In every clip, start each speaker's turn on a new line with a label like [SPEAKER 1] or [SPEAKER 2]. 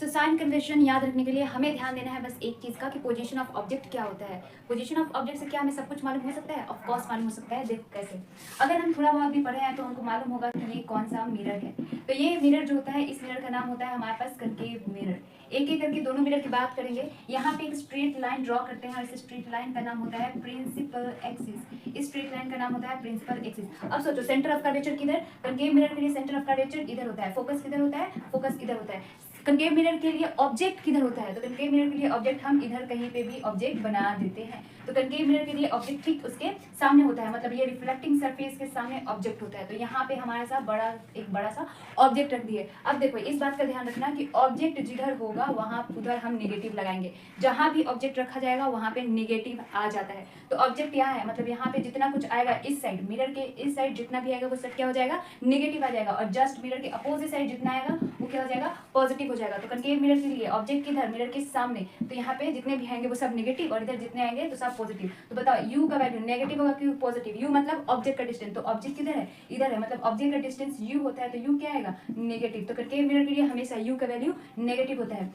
[SPEAKER 1] तो sign convention याद रखने के लिए हमें ध्यान देना है बस एक चीज़ का कि पोजीशन ऑफ ऑब्जेक्ट क्या होता है। पोजीशन ऑफ ऑब्जेक्ट से क्या हमें सब कुछ मालूम हो सकता है? ऑफ कोर्स मालूम हो सकता है। देखो कैसे, अगर हम थोड़ा बहुत भी पढ़े हैं तो हमको मालूम होगा कि ये कौन सा मिरर है। तो ये मिरर जो होता है, इस मिरर का नाम होता है हमारे पास कनकेव मिरर। एक एक करके दोनों मिरर की बात करेंगे। यहाँ पे एक स्ट्रेट लाइन ड्रॉ करते हैं और इस स्ट्रेट लाइन का नाम होता है प्रिंसिपल एक्सिस। इस स्ट्रेट लाइन का नाम होता है प्रिंसिपल एक्सिस। अब सोचो, सेंटर ऑफ कर्वेचर किधर? कनकेव मिरर के लिए सेंटर ऑफ कर्वेचर इधर होता है। फोकस किधर होता है? फोकस इधर होता है। कनकेव मिरर के लिए ऑब्जेक्ट किधर होता है? तो कनकेव मिरर के लिए ऑब्जेक्ट हम इधर कहीं पे भी ऑब्जेक्ट बना देते हैं। तो कनकेव मिरर के लिए ऑब्जेक्ट ठीक उसके सामने होता है, मतलब ये रिफ्लेक्टिंग सरफेस के सामने ऑब्जेक्ट होता है। तो यहाँ पे हमारे साथ एक बड़ा सा ऑब्जेक्ट रख दिए। अब देखो, इस बात का ध्यान रखना कि ऑब्जेक्ट जिधर होगा वहां उधर हम नेगेटिव लगाएंगे। जहां भी ऑब्जेक्ट रखा जाएगा वहां पे नेगेटिव आ जाता है। तो ऑब्जेक्ट यहाँ है, मतलब यहाँ पे जितना कुछ आएगा इस साइड, मिरर के इस साइड जितना भी आएगा वो सब क्या हो जाएगा? नेगेटिव आ जाएगा। और जस्ट मिरर के अपोजिट साइड जितना आएगा वो क्या हो जाएगा? पॉजिटिव हो जाएगा। तो कनकेव मिरर के लिए ऑब्जेक्ट किधर? मिरर के सामने। तो यहाँ पे जितने भी आएंगे वो सब नेगेटिव और इधर जितने आएंगे तो सब पॉजिटिव। तो बताओ u का वैल्यू नेगेटिव होगा कि पॉजिटिव? u मतलब ऑब्जेक्ट का डिस्टेंस। तो ऑब्जेक्ट किधर है? इधर है, मतलब ऑब्जेक्ट का डिस्टेंस u होता है। तो u क्या आएगा? नेगेटिव। तो कनकेव मिरर के लिए हमेशा u का वैल्यू नेगेटिव होता है।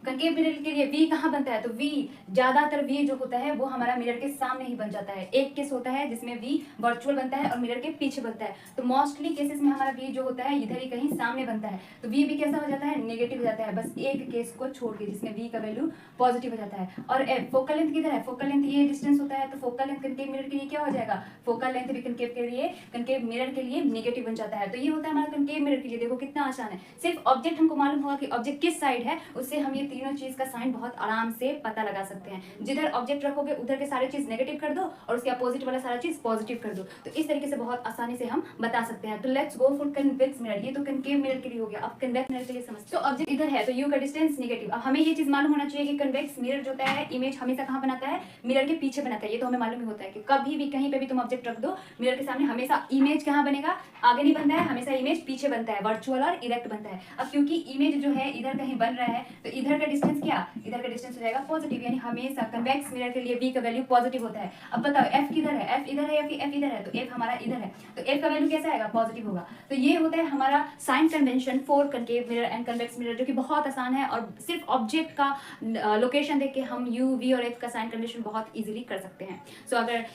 [SPEAKER 1] कनकेव मिरर के लिए v कहाँ बनता है? तो v, ज्यादातर v जो होता है वो हमारा मिरर के सामने ही बन जाता है। एक केस होता है जिसमें v वर्चुअल बनता है और मिरर के पीछे बनता है। तो मोस्टली केसेस में हमारा v जो होता है इधर ही कहीं सामने बनता है। तो v भी कैसा हो जाता है? नेगेटिव हो जाता है, बस एक केस को छोड़ के जिसमें v का वैल्यू पॉजिटिव हो जाता है। और फोकल लेंथ किधर है? फोकल लेंथ ये डिस्टेंस होता है। तो फोकल लेंथ कनकेव मिरर के लिए क्या हो जाएगा? फोकल लेंथ भी कनकेव मिरर के लिए नेगेटिव बन जाता है। तो ये होता है हमारा कनकेव मिरर के लिए। देखो कितना आसान है, सिर्फ ऑब्जेक्ट हमको मालूम होगा कि ऑब्जेक्ट किस साइड है, उससे हम ये तीनों चीज का साइन बहुत आराम से पता लगा सकते हैं। जिधर ऑब्जेक्ट रखोगे उधर के सारे चीज नेगेटिव कर दो और उसके अपोजिट वाला सारा चीज पॉजिटिव कर दो। तो इस तरीके से बहुत आसानी से हम बता सकते हैं। तो let's go for convex mirror. ये तो कनकेव मिरर के लिए हो गया। अब कन्वेक्स मिरर के लिए समझते हैं। तो ऑब्जेक्ट इधर है तो यू का डिस्टेंस नेगेटिव। अब हमें ये चीज मालूम होना चाहिए कि कन्वेक्स मिरर जो होता है इमेज हमेशा कहाँ बनाता है? मिरर के पीछे बनाता है। ये तो हमें मालूम ही होता है कि कभी भी कहीं पे भी तुम ऑब्जेक्ट रख दो मिरर के सामने, हमेशा इमेज कहाँ बनेगा? आगे नहीं बनता है, हमेशा इमेज पीछे बनता है, वर्चुअल और इरेक्ट बनता है। अब क्योंकि इमेज जो है इधर कहीं बन रहा है तो इधर का डिस्टेंस क्या? इधर का डिस्टेंस हो जाएगा पॉजिटिव, यानी हमेशा कन्वेक्स मिरर के लिए v का वैल्यू पॉजिटिव होता है। अब बताओ f किधर है? f इधर है या फिर f इधर है? तो f हमारा इधर है, तो f का वैल्यू कैसा आएगा? पॉजिटिव होगा। तो ये होता है हमारा sign convention for concave mirror and convex mirror, जो कि बहुत आसान है और सिर्फ ऑब्जेक्ट का लोकेशन देख के हम u v और f का साइन कन्वेंशन बहुत इजीली कर सकते हैं। सो अगर